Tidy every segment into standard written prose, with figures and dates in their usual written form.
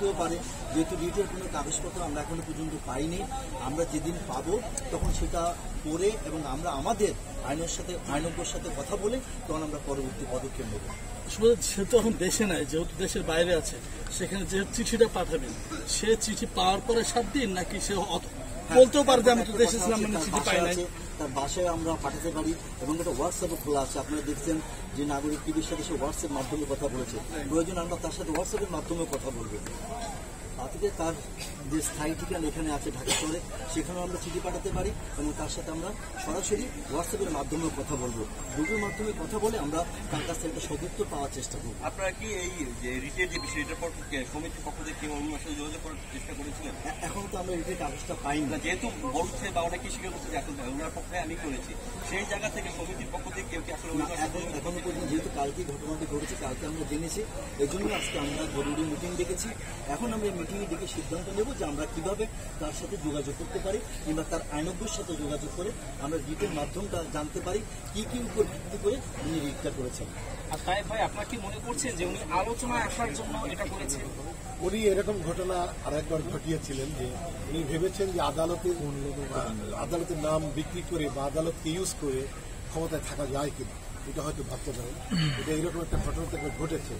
থাকতেও পারে, যেহেতু রিটের কোনো কাগজপত্র আমরা এখনো পর্যন্ত পাইনি। আমরা যেদিন পাবো তখন সেটা করে এবং আমরা আমাদের আইনজ্ঞর সাথে কথা বলে তখন আমরা পরবর্তী পদক্ষেপ নেব। সে তো এখন দেশে নাই, যেহেতু দেশের বাইরে আছে, সেখানে যে চিঠিটা পাঠাবেন সে চিঠি পাওয়ার পরে 7 দিন নাকি সে বলতেও পারে যে আমি তো দেশে ছিলাম মানে চিঠি পাই নাই, তার বাসায় আমরা পাঠাতে পারি এবং একটা হোয়াটসঅ্যাপও খোলা আছে। আপনারা দেখছেন যে নাগরিক টিভির সাথে সে হোয়াটসঅ্যাপ মাধ্যমে কথা বলেছে, প্রয়োজন আমরা তার সাথে হোয়াটসঅ্যাপের মাধ্যমে কথা বলবো। তাতে তার যে স্থায়ী ঠিকানা এখানে আছে ঢাকা শহরে, সেখানেও আমরা চিঠি পাঠাতে পারি এবং তার সাথে আমরা সরাসরি হোয়াটসঅ্যাপের মাধ্যমেও কথা বলবো। দুটোর মাধ্যমে কথা বলে আমরা তার কাছ থেকে একটা সদুত্তর পাওয়ার চেষ্টা করবো। আপনারা কি এই যে রিটের যে বিষয়, এটার পর সমিতির পক্ষ থেকে অন্য সাথে যোগাযোগ করার চেষ্টা করেছিলেন? এখন তো আমরা রিটের কাগজটা পাই না, যেহেতু বলছে বা অনেকে স্বীকার করছে যে আসলে ওনার পক্ষে আমি করেছি, সেই জায়গা থেকে সমিতির পক্ষ থেকে কেউ কি আসলে এখনো পর্যন্ত যেহেতু কালকে ঘটনাটি ঘটেছে, কালকে আমরা জেনেছি, এই জন্য আজকে আমরা জরুরি মিটিং ডেকেছি। এখন আমরা মিটিংয়ে ডেকে সিদ্ধান্ত নেব যে আমরা কিভাবে তার সাথে যোগাযোগ করতে পারি কিংবা তার আইনজ্ঞর সাথে যোগাযোগ করে আমরা রিটের মাধ্যমটা জানতে পারি কি কি উপর ভিত্তি করে উনি রিটটা করেছেন। আর তাই ভাই আপনার কি মনে করছেন যে উনি আলোচনায় আসার জন্য এটা করেছেন? উনি এরকম ঘটনা আরেকবার ঘটিয়েছিলেন যে উনি ভেবেছেন যে আদালতের নাম বিক্রি করে বা আদালতকে ইউজ করে ক্ষমতায় থাকা যায় কিনা, এটা হয়তো ভাবতে পারেন। এটা এরকম একটা ঘটনা ঘটেছে,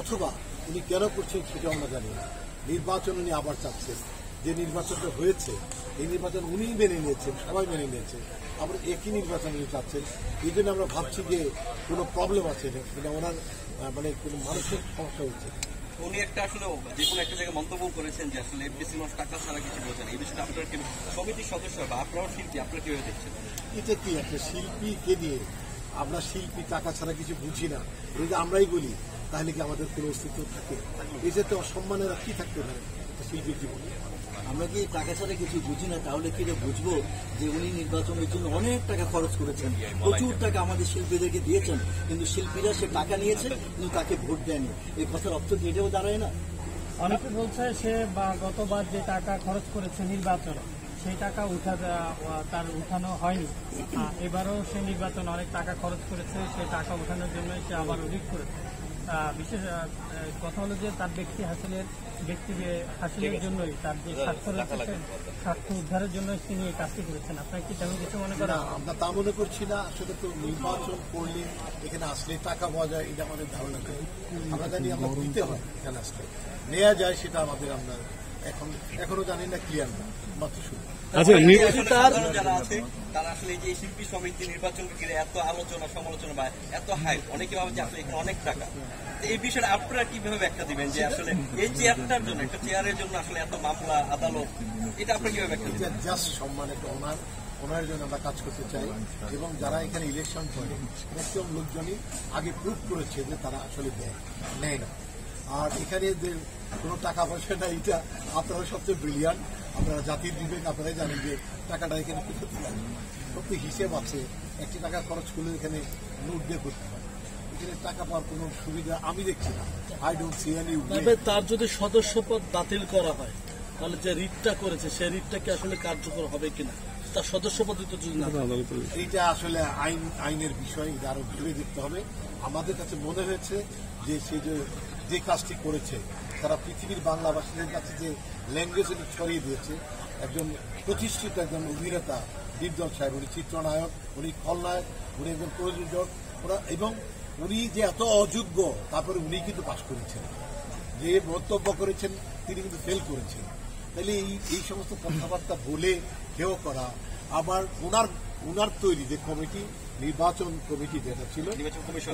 অথবা উনি কেন করছেন সেটা আমরা জানি না। নির্বাচন উনি আবার চাচ্ছেন, যে নির্বাচনটা হয়েছে এই নির্বাচন উনি মেনে নিয়েছেন, সবাই মেনে নিয়েছে, আবার একই নির্বাচন উনি চাচ্ছেন। এই জন্য আমরা ভাবছি যে কোনো প্রবলেম আছে, এটা ওনার মানে কোনো মানসিক সমস্যা হচ্ছে। উনি একটা আসলে যে কোনো একটা জায়গায় মন্তব্য করেছেন যে আসলে এফডিসি মানুষ টাকা ছাড়া কিছু বোঝেন। এই বিষয়টা আপনার সমিতির সদস্য বা আপনার শিল্পী আপনারা কিভাবে দেখছেন? এটা কি একটা শিল্পীকে নিয়ে আমরা শিল্পী টাকা ছাড়া কিছু বুঝি না এই যে আমরাই বলি, তাহলে কি আমাদের কোনো অস্তিত্ব থাকে? এই যে তো অসম্মানের কি থাকতে পারে শিল্পীর জীবনে? আমরা কি টাকা ছাড়া কিছু বুঝি না, তাহলে কি বুঝবো যে উনি নির্বাচনের জন্য অনেক টাকা খরচ করেছেন, প্রচুর টাকা আমাদের শিল্পীদেরকে দিয়েছেন, কিন্তু শিল্পীরা সে টাকা নিয়েছে কিন্তু তাকে ভোট দেয়নি। এই কথার অর্থ কি এটাও দাঁড়ায় না? অনেকে বলছে সে বা গতবার যে টাকা খরচ করেছে নির্বাচনে সেই টাকা তার উঠানো হয়নি, এবারও সে নির্বাচনে অনেক টাকা খরচ করেছে, সেই টাকা উঠানোর জন্য সে আবার রিট করেছে। বিশেষ কথা হলো যে তার ব্যক্তি হাসিলের জন্যই, তার যে স্বার্থ রয়েছে স্বার্থ উদ্ধারের জন্য তিনি এই কাজটি করেছেন। আপনার কি তেমন কিছু মনে করেন? আমরা তা মনে করছি না। আসলে তো নির্বাচন করলে এখানে আসলে টাকা পাওয়া যায় এটা আমাদের ধারণা নেই। আমরা জানি আমরা দিতে হয়, এখানে আসলে নেওয়া যায় সেটা আমাদের আমরা এখনো জানি না, ক্লিয়ার না, মাত্র শুরু। যারা আছে তারা আসলে যে শিল্পী সমিতি নির্বাচনকে ঘিরে এত আলোচনা সমালোচনা বা এত হাইপ, অনেকে ভাবে যে আসলে এখানে অনেক টাকা। এই বিষয়ে আপনারা কিভাবে ব্যাখ্যা দিবেন যে আসলে এই চেয়ারটার জন্য, একটা চেয়ারের জন্য আসলে এত মামলা আদালত, এটা আপনারা কিভাবে ব্যাখ্যা দিবেন? জাস্ট সম্মান একটা ওনার জন্য আমরা কাজ করতে চাই এবং যারা এখানে ইলেকশন করে ম্যাক্সিমাম লোকজনই আগে প্রুভ করেছে যে তারা আসলে নেয় না। আর এখানে যে কোনো টাকা পয়সা না, এটা আপনারা সবচেয়ে ব্রিলিয়ান্ট, আপনারা জাতির বিবেক, আপনারাই জানেন যে টাকাটা এখানে কি করতে লাগে, সব তো হিসেব আছে। একটি টাকা খরচ করলে এখানে নোট দিয়ে করতে হয়, এখানে টাকা পাওয়ার কোনো সুবিধা আমি দেখছি না। I don't see any way. তার যদি সদস্যপদ বাতিল করা হয় তাহলে যে রিটটা করেছে সেই রিটটা কি আসলে কার্যকর হবে কিনা, তার সদস্যপদ তো যদি না, এইটা আসলে আইনের বিষয়, এটা আরো ভেবে দেখতে হবে। আমাদের কাছে মনে হয়েছে যে সে যে কাজটি করেছে, তারা পৃথিবীর বাংলাভাষীদের কাছে যে ল্যাঙ্গুয়েজ ছড়িয়ে দিয়েছে, একজন প্রতিষ্ঠিত একজন অভিনেতা দীপজল সাহেব, উনি চিত্রনায়ক, উনি খলনায়ক, উনি একজন প্রযোজক, এবং উনি যে এত অযোগ্য, তারপরে উনি কিন্তু পাশ করেছেন, যে মন্তব্য করেছেন তিনি কিন্তু ফেল করেছেন। তাহলে এই সমস্ত কথাবার্তা বলে কেউ করা, আবার ওনার তৈরি যে কমিটি, নির্বাচন কমিটি যেটা ছিল,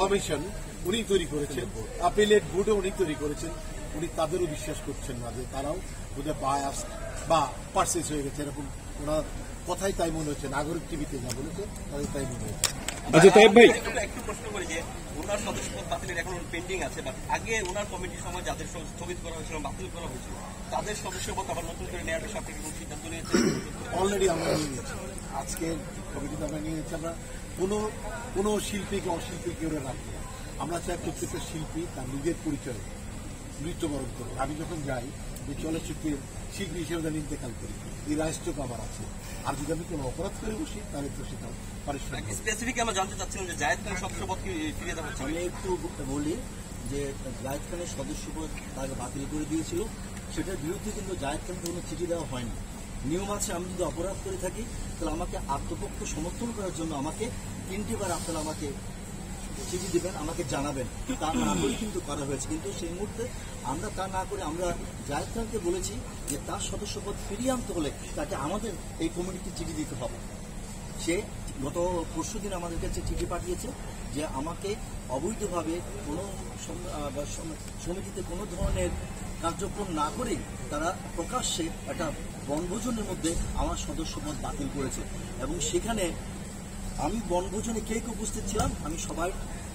কমিশন উনি তৈরি করেছেন, আপিলেট বোর্ডে উনি তৈরি করেছেন, উনি তাদেরও বিশ্বাস করছেন না যে তারাও বোধহয় বায়াস বা পারচেজ হয়ে গেছে, এরকম ওনার কথাই তাই মনে হচ্ছে। নাগরিক টিভিতে যা বলেছে তাদের তাই মনে হচ্ছে। আচ্ছা তাই ভাই একটু প্রশ্ন করি যে ওনার সদস্যপদ বাতিলের এখন পেন্ডিং আছে, বা আগে ওনার কমিটির সময় যাদের স্থগিত করা হয়েছিল, বাতিল করা হয়েছিল, তাদের সদস্যপদ আবার নতুন করে নেওয়ার সব থেকে সিদ্ধান্ত নিয়েছে? অলরেডি আমরা নিয়ে নিয়েছি, আজকে কমিটিতে আমরা নিয়ে নিয়েছি। আমরা কোনো শিল্পীকে অশিল্পী কেউ রাখবো না। আমরা চাই প্রত্যেকটা শিল্পী তার নিজের পরিচয় মৃত্যুবরণ করবে। আমি যখন যাই যে চলচ্চিত্রের শিল্পী হিসেবে ইন্তেকাল করি, এই রাইটসটুকু আমার আছে। আর যদি আমি কোনো অপরাধ করে বসি তাহলে তো সেটা স্পেসিফিক আমরা জানতে চাচ্ছিলাম যে জায়েদ খানের সদস্যপদ কি ফিরিয়ে দেওয়া হচ্ছে? আমি একটু বলি যে জায়েদ খানের সদস্যপদ তাকে বাতিল করে দিয়েছিল, সেটার বিরুদ্ধে কিন্তু জায়েদ খানকে কোনো চিঠি দেওয়া হয়নি। নিয়ম আছে, আমি যদি অপরাধ করে থাকি তাহলে আমাকে আত্মপক্ষ সমর্থন করার জন্য আমাকে 3টি বার আপনারা আমাকে চিঠি দেবেন, আমাকে জানাবেন। তা না করে কিন্তু করা হয়েছে। কিন্তু সেই মুহূর্তে আমরা তা না করে আমরা জায়েদ খানকে বলেছি যে তার সদস্যপদ ফিরিয়ে আনতে হলে তাকে আমাদের এই কমিটিকে চিঠি দিতে হবে। সে গত পরশুদিন আমাদের কাছে চিঠি পাঠিয়েছে যে আমাকে অবৈধভাবে কোনো সমিতিতে কোনো ধরনের কার্যক্রম না করেই তারা প্রকাশ্যে একটা বনভোজনের মধ্যে আমার সদস্যপদ বাতিল করেছে। এবং সেখানে আমি বনভোজনে কে কে উপস্থিত ছিলাম আমি সবাই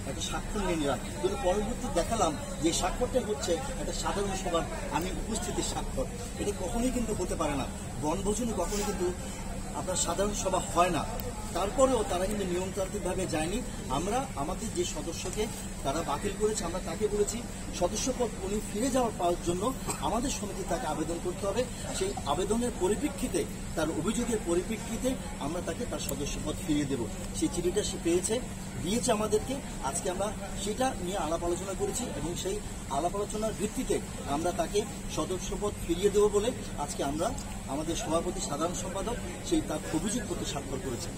একটা স্বাক্ষর নিয়ে নিলাম, কিন্তু পরবর্তী দেখালাম যে স্বাক্ষরটা হচ্ছে একটা সাধারণ সভার আমি উপস্থিতির স্বাক্ষর। এটা কখনোই কিন্তু হতে পারে না, বনভোজনে কখনোই কিন্তু আপনার সাধারণ সভা হয় না। তারপরেও তারা কিন্তু নিয়মতান্ত্রিকভাবে যায়নি। আমরা আমাদের যে সদস্যকে তারা বাতিল করেছে আমরা তাকে বলেছি সদস্যপদ উনি ফিরে পাওয়ার জন্য আমাদের সমিতি তাকে আবেদন করতে হবে। সেই আবেদনের পরিপ্রেক্ষিতে, তার অভিযোগের পরিপ্রেক্ষিতে আমরা তাকে তার সদস্যপদ ফিরিয়ে দেব। সেই চিঠিটা সে পেয়েছে, দিয়েছে আমাদেরকে। আজকে আমরা সেটা নিয়ে আলাপ আলোচনা করেছি এবং সেই আলাপ আলোচনার ভিত্তিতে আমরা তাকে সদস্যপদ ফিরিয়ে দেব বলে আজকে আমরা আমাদের সভাপতি সাধারণ সম্পাদক সেই তার অভিযোগ করতে স্বাক্ষর করেছেন।